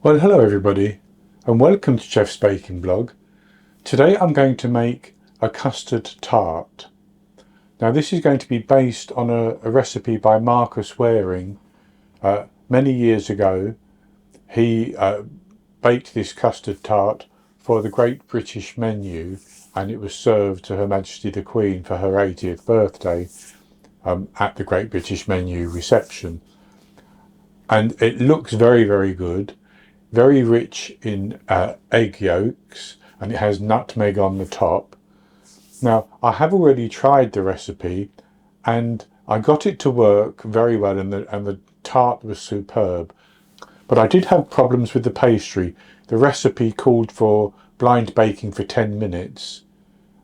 Well, hello everybody and welcome to Chef's Baking Blog. Today I'm going to make a custard tart. Now this is going to be based on a recipe by Marcus Wareing. Many years ago he baked this custard tart for the Great British Menu, and it was served to Her Majesty the Queen for her 80th birthday at the Great British Menu reception. And it looks very, very good. Very rich in egg yolks, and it has nutmeg on the top. Now I have already tried the recipe and I got it to work very well, and the tart was superb. But I did have problems with the pastry. The recipe called for blind baking for 10 minutes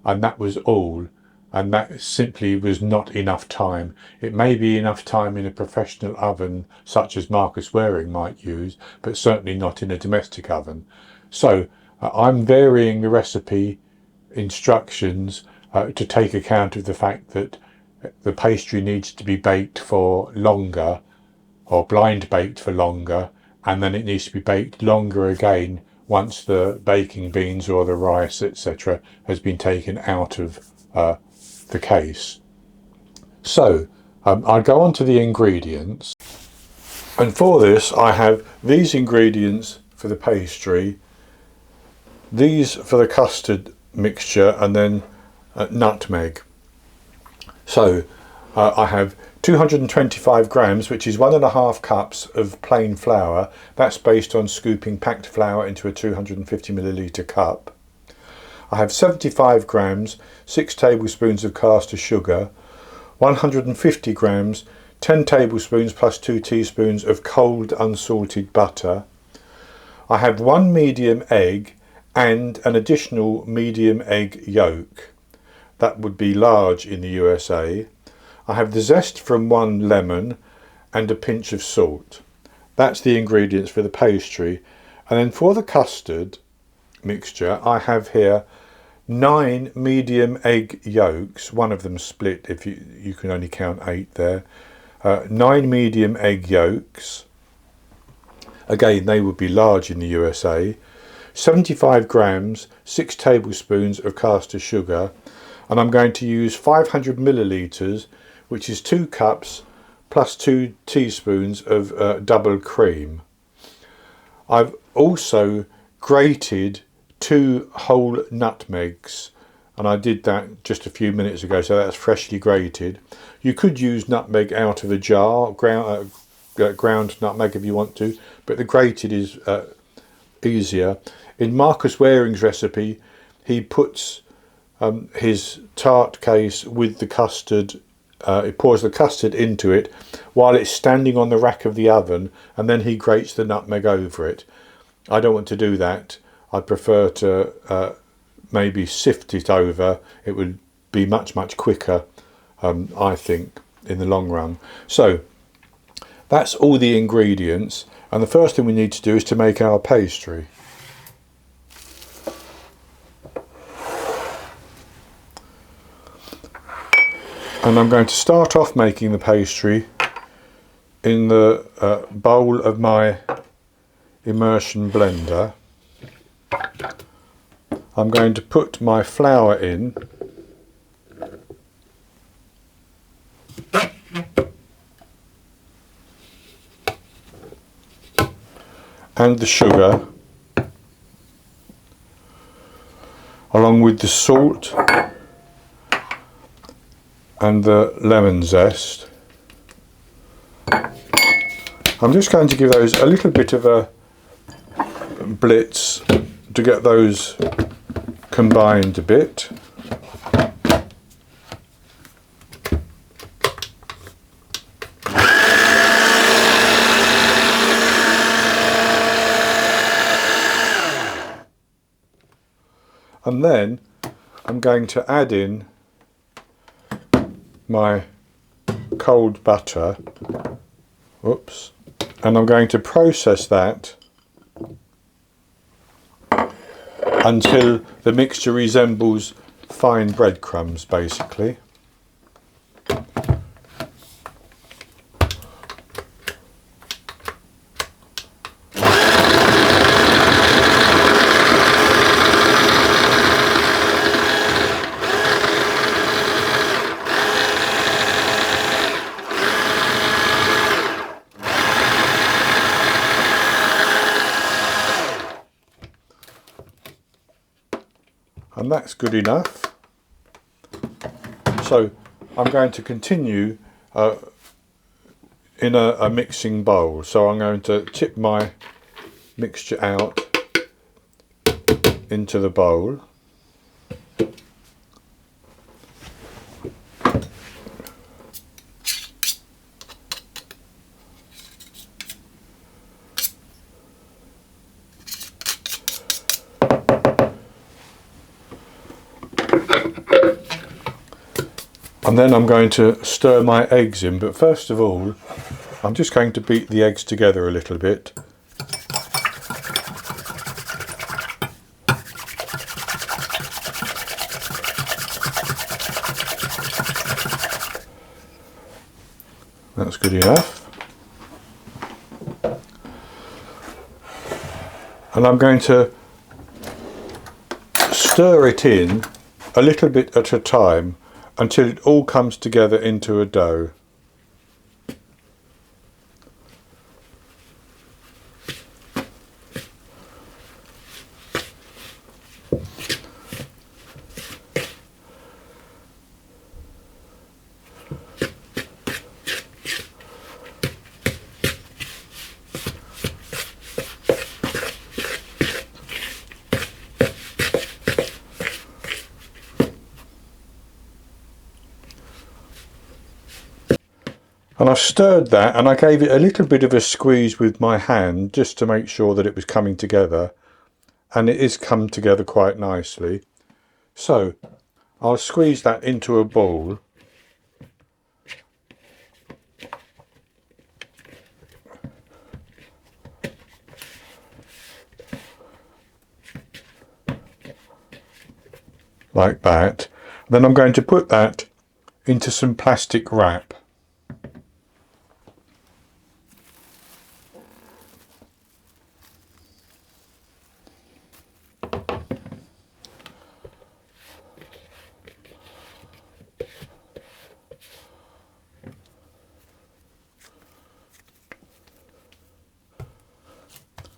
and that was all. And that simply was not enough time. It may be enough time in a professional oven such as Marcus Wareing might use, but certainly not in a domestic oven. So I'm varying the recipe instructions to take account of the fact that the pastry needs to be baked for longer, or blind baked for longer, and then it needs to be baked longer again once the baking beans or the rice, etc., has been taken out of the case. So I'll go on to the ingredients, and for this I have these ingredients for the pastry, these for the custard mixture, and then nutmeg. So I have 225 grams, which is 1.5 cups of plain flour. That's based on scooping packed flour into a 250 milliliter cup. I have 75 grams, 6 tablespoons of caster sugar, 150 grams, 10 tablespoons plus 2 teaspoons of cold unsalted butter. I have 1 medium egg and an additional medium egg yolk. That would be large in the USA. I have the zest from 1 lemon and a pinch of salt. That's the ingredients for the pastry. And then for the custard mixture, I have here 9 medium egg yolks, one of them split if you can only count 8 there. 9 medium egg yolks, again they would be large in the USA. 75 grams, 6 tablespoons of caster sugar, and I'm going to use 500 milliliters, which is 2 cups plus 2 teaspoons of double cream. I've also grated 2 whole nutmegs, and I did that just a few minutes ago, so that's freshly grated. You could use nutmeg out of a jar, ground nutmeg if you want to, but the grated is easier. In Marcus Wareing's recipe, he puts his tart case with the custard, he pours the custard into it while it's standing on the rack of the oven, and then he grates the nutmeg over it. I don't want to do that. I prefer to maybe sift it over. It would be much quicker, I think, in the long run. So that's all the ingredients, and the first thing we need to do is to make our pastry. And I'm going to start off making the pastry in the bowl of my immersion blender. I'm going to put my flour in, and the sugar, along with the salt and the lemon zest. I'm just going to give those a little bit of a blitz to get those combined a bit. And then I'm going to add in my cold butter, whoops, and I'm going to process that until the mixture resembles fine breadcrumbs, basically. and that's good enough. So I'm going to continue in a mixing bowl. So I'm going to tip my mixture out into the bowl. And then I'm going to stir my eggs in, but first of all I'm just going to beat the eggs together a little bit. That's good enough. And I'm going to stir it in a little bit at a time until it all comes together into a dough. And I've stirred that, and I gave it a little bit of a squeeze with my hand just to make sure that it was coming together, and it is come together quite nicely. So I'll squeeze that into a bowl. Like that. Then I'm going to put that into some plastic wrap.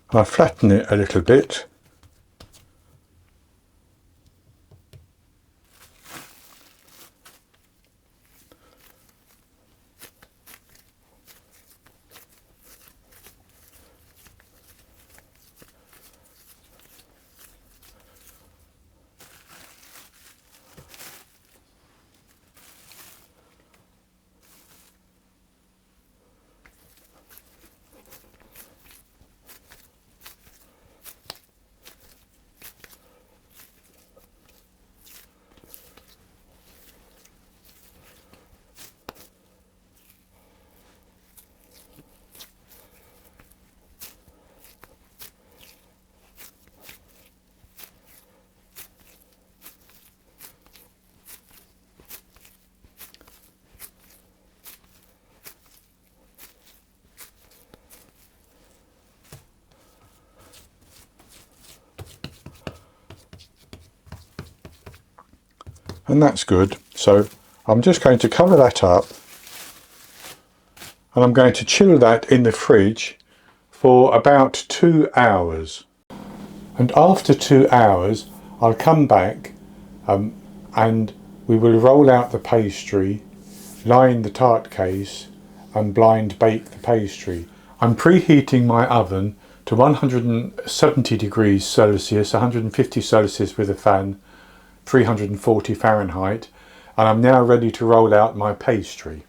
I flatten it a little bit. And that's good. So I'm just going to cover that up, and I'm going to chill that in the fridge for about 2 hours. And after 2 hours I'll come back and we will roll out the pastry, line the tart case and blind bake the pastry. I'm preheating my oven to 170 degrees Celsius, 150 Celsius with a fan, 340 Fahrenheit, and I'm now ready to roll out my pastry.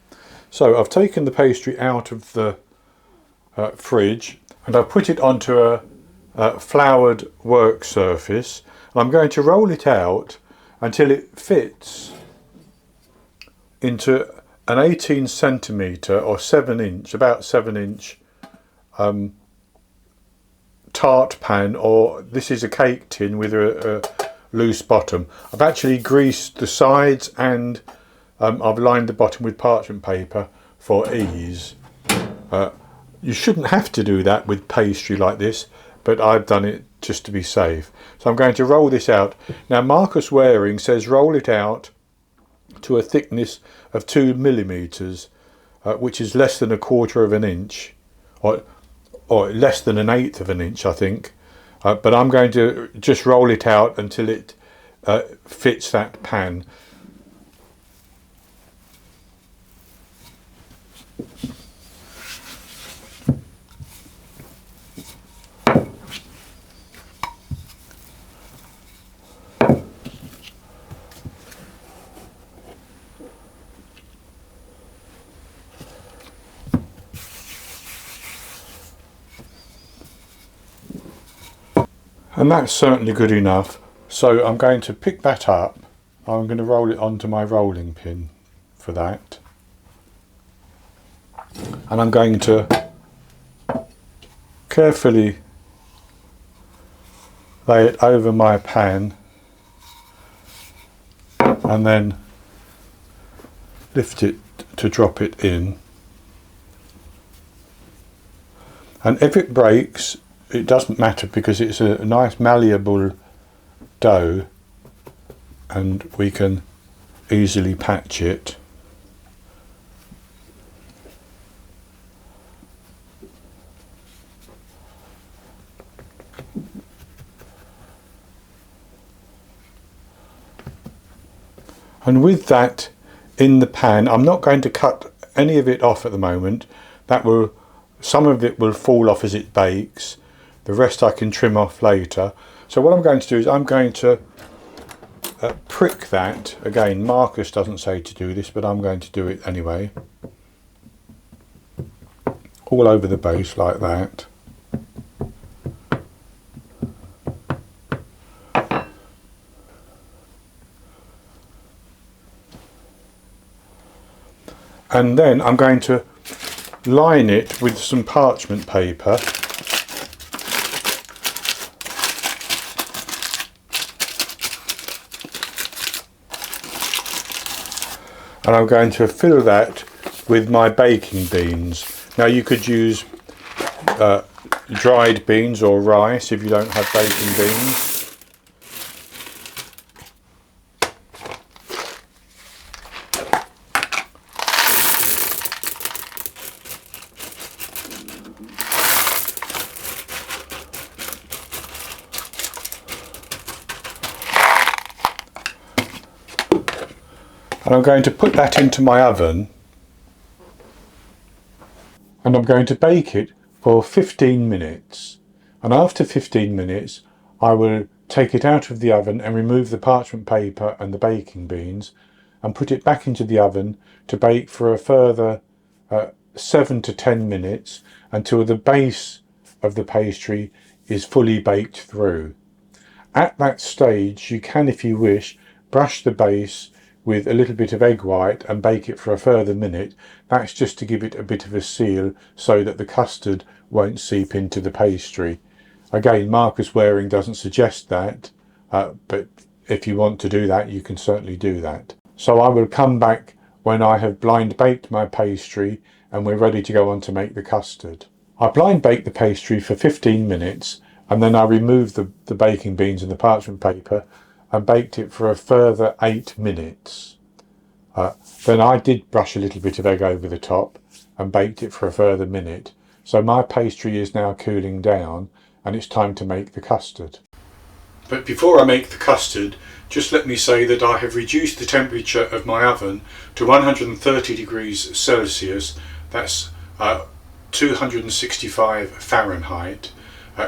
So I've taken the pastry out of the fridge and I've put it onto a floured work surface. I'm going to roll it out until it fits into an 18 centimetre or 7 inch, about 7 inch tart pan, or this is a cake tin with a loose bottom. I've actually greased the sides and I've lined the bottom with parchment paper for ease. You shouldn't have to do that with pastry like this, but I've done it just to be safe. So I'm going to roll this out. Now Marcus Wareing says roll it out to a thickness of 2 millimeters, which is less than 1/4 of an inch, or less than 1/8 of an inch, I think. But I'm going to just roll it out until it fits that pan. And that's certainly good enough. So I'm going to pick that up. I'm going to roll it onto my rolling pin for that. And I'm going to carefully lay it over my pan and then lift it to drop it in. And if it breaks, it doesn't matter because it's a nice malleable dough and we can easily patch it. And with that in the pan, I'm not going to cut any of it off at the moment. Some of it will fall off as it bakes. The rest I can trim off later. So what I'm going to do is I'm going to prick that. Again, Marcus doesn't say to do this, but I'm going to do it anyway. All over the base like that. And then I'm going to line it with some parchment paper. And I'm going to fill that with my baking beans. Now you could use dried beans or rice if you don't have baking beans. And I'm going to put that into my oven and I'm going to bake it for 15 minutes. And after 15 minutes I will take it out of the oven and remove the parchment paper and the baking beans and put it back into the oven to bake for a further 7 to 10 minutes until the base of the pastry is fully baked through. At that stage you can, if you wish, brush the base with a little bit of egg white and bake it for a further minute. That's just to give it a bit of a seal so that the custard won't seep into the pastry. Again, Marcus Wareing doesn't suggest that, but if you want to do that, you can certainly do that. So I will come back when I have blind baked my pastry and we're ready to go on to make the custard. I blind baked the pastry for 15 minutes and then I removed the baking beans and the parchment paper and baked it for a further 8 minutes. Then I did brush a little bit of egg over the top and baked it for a further minute. So my pastry is now cooling down and it's time to make the custard. But before I make the custard, just let me say that I have reduced the temperature of my oven to 130 degrees Celsius, that's 265 Fahrenheit,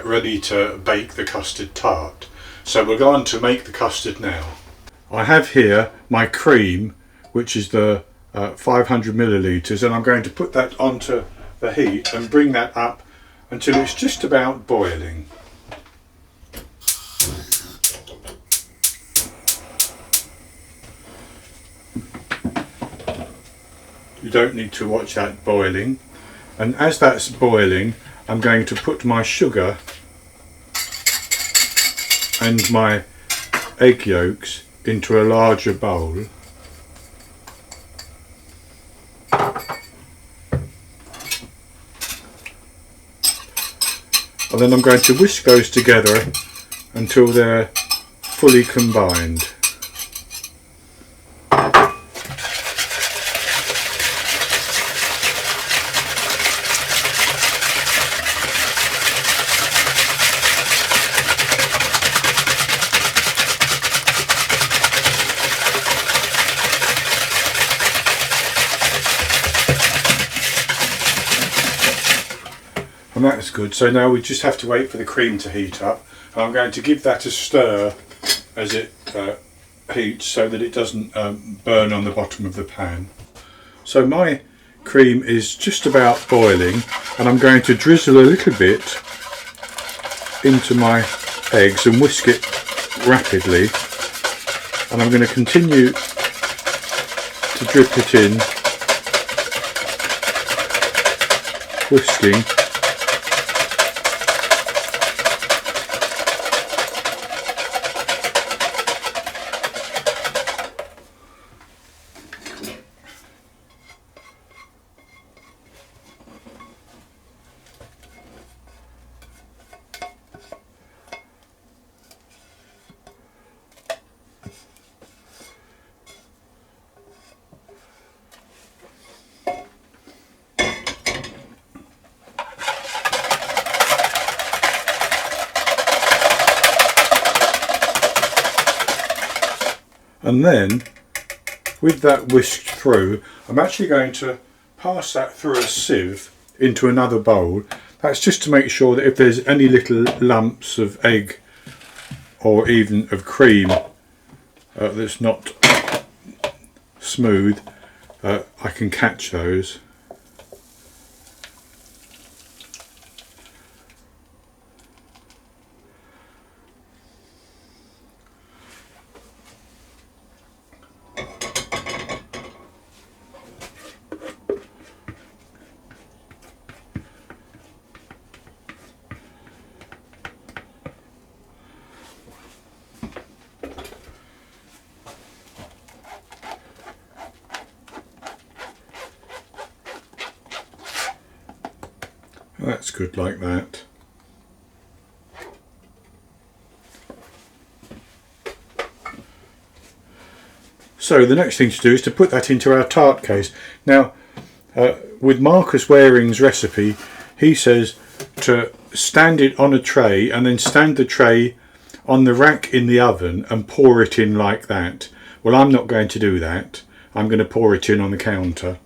ready to bake the custard tart. So we'll go on to make the custard now. I have here my cream, which is the 500 millilitres, and I'm going to put that onto the heat and bring that up until it's just about boiling. You don't need to watch that boiling. And as that's boiling, I'm going to put my sugar and my egg yolks into a larger bowl. And then I'm going to whisk those together until they're fully combined. And that's good. So now we just have to wait for the cream to heat up. And I'm going to give that a stir as it heats so that it doesn't burn on the bottom of the pan. So my cream is just about boiling, and I'm going to drizzle a little bit into my eggs and whisk it rapidly, and I'm going to continue to drip it in, whisking. And then, with that whisked through, I'm actually going to pass that through a sieve into another bowl. That's just to make sure that if there's any little lumps of egg or even of cream that's not smooth, I can catch those. That's good like that. So the next thing to do is to put that into our tart case. Now, with Marcus Wareing's recipe, he says to stand it on a tray and then stand the tray on the rack in the oven and pour it in like that. Well, I'm not going to do that. I'm going to pour it in on the counter.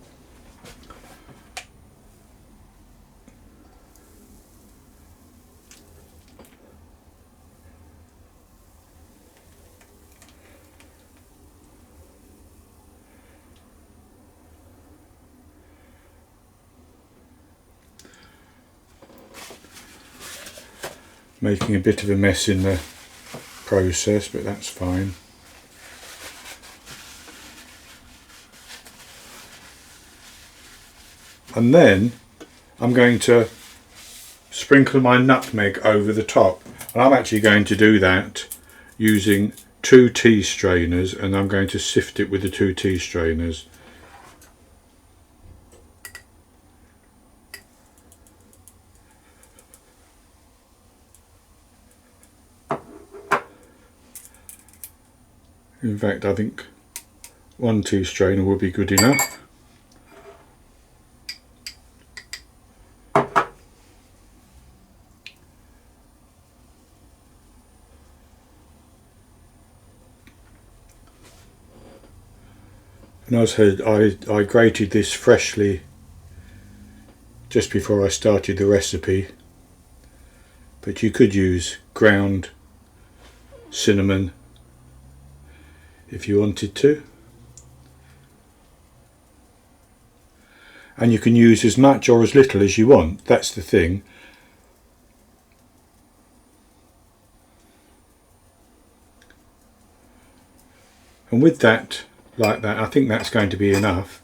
Making a bit of a mess in the process, but that's fine. And then I'm going to sprinkle my nutmeg over the top, and I'm actually going to do that using 2 tea strainers, and I'm going to sift it with the 2 tea strainers. In fact, I think 1 tea strainer will be good enough. And as I said, I grated this freshly just before I started the recipe, but you could use ground cinnamon if you wanted to, and you can use as much or as little as you want. That's the thing. And with that, like that, I think that's going to be enough.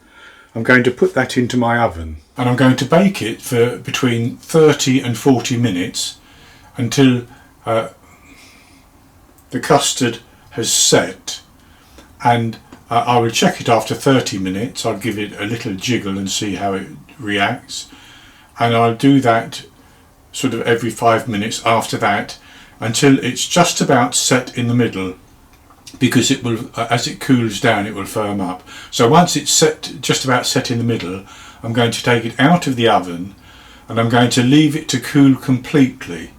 I'm going to put that into my oven, and I'm going to bake it for between 30 and 40 minutes until the custard has set. And I will check it after 30 minutes. I'll give it a little jiggle and see how it reacts, and I'll do that sort of every 5 minutes after that until it's just about set in the middle, because it will, as it cools down, it will firm up. So once it's set, just about set in the middle, I'm going to take it out of the oven and I'm going to leave it to cool completely.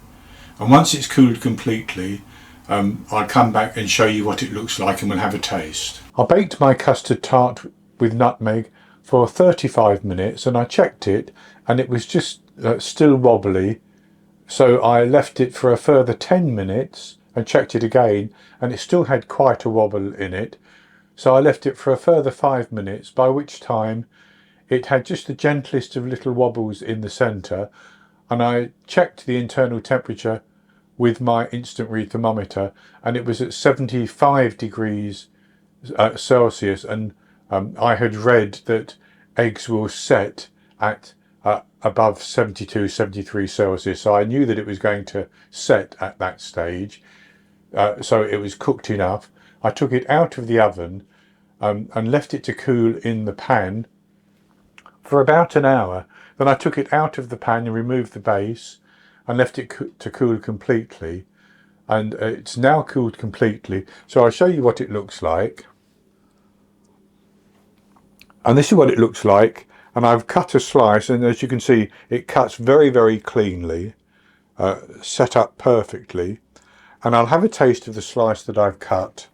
And once it's cooled completely, I'll come back and show you what it looks like, and we'll have a taste. I baked my custard tart with nutmeg for 35 minutes, and I checked it and it was just still wobbly, so I left it for a further 10 minutes and checked it again, and it still had quite a wobble in it. So I left it for a further 5 minutes, by which time it had just the gentlest of little wobbles in the centre, and I checked the internal temperature with my instant read thermometer, and it was at 75 degrees Celsius, and I had read that eggs will set at above 72, 73 Celsius, so I knew that it was going to set at that stage, so it was cooked enough. I took it out of the oven and left it to cool in the pan for about an hour. Then I took it out of the pan and removed the base and left it to cool completely, and it's now cooled completely, so I'll show you what it looks like. And this is what it looks like, and I've cut a slice, and as you can see it cuts very, very cleanly, set up perfectly, and I'll have a taste of the slice that I've cut.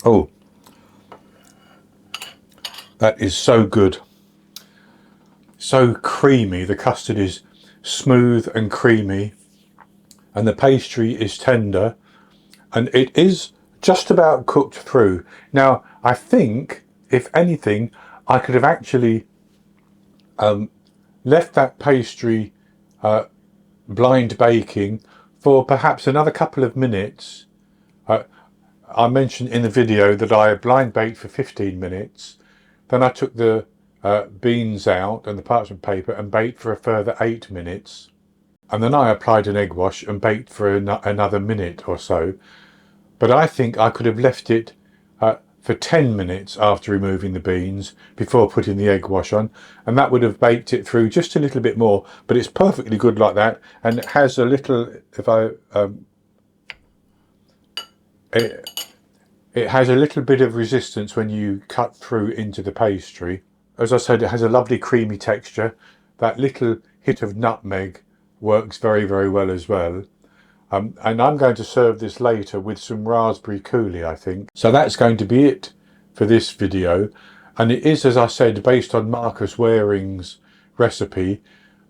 Oh, that is so good, so creamy. The custard is smooth and creamy, and the pastry is tender, and it is just about cooked through. Now I think, if anything, I could have actually left that pastry blind baking for perhaps another couple of minutes. I mentioned in the video that I blind baked for 15 minutes. Then I took the beans out and the parchment paper and baked for a further 8 minutes. And then I applied an egg wash and baked for another minute or so. But I think I could have left it for 10 minutes after removing the beans before putting the egg wash on, and that would have baked it through just a little bit more. But it's perfectly good like that, and it has a little, it has a little bit of resistance when you cut through into the pastry. As I said, it has a lovely creamy texture. That little hit of nutmeg works very, very well as well. And I'm going to serve this later with some raspberry coulis, I think. So that's going to be it for this video. And it is, as I said, based on Marcus Wareing's recipe,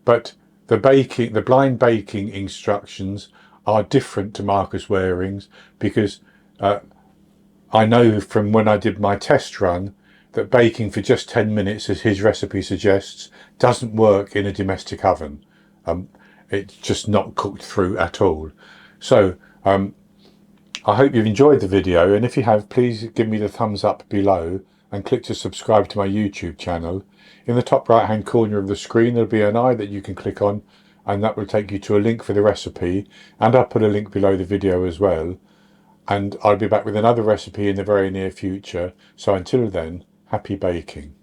but the blind baking instructions are different to Marcus Wareing's, because I know from when I did my test run that baking for just 10 minutes, as his recipe suggests, doesn't work in a domestic oven. It's just not cooked through at all. So I hope you've enjoyed the video, and if you have, please give me the thumbs up below and click to subscribe to my YouTube channel. In the top right hand corner of the screen there'll be an eye that you can click on, and that will take you to a link for the recipe, and I'll put a link below the video as well. And I'll be back with another recipe in the very near future. So until then, happy baking.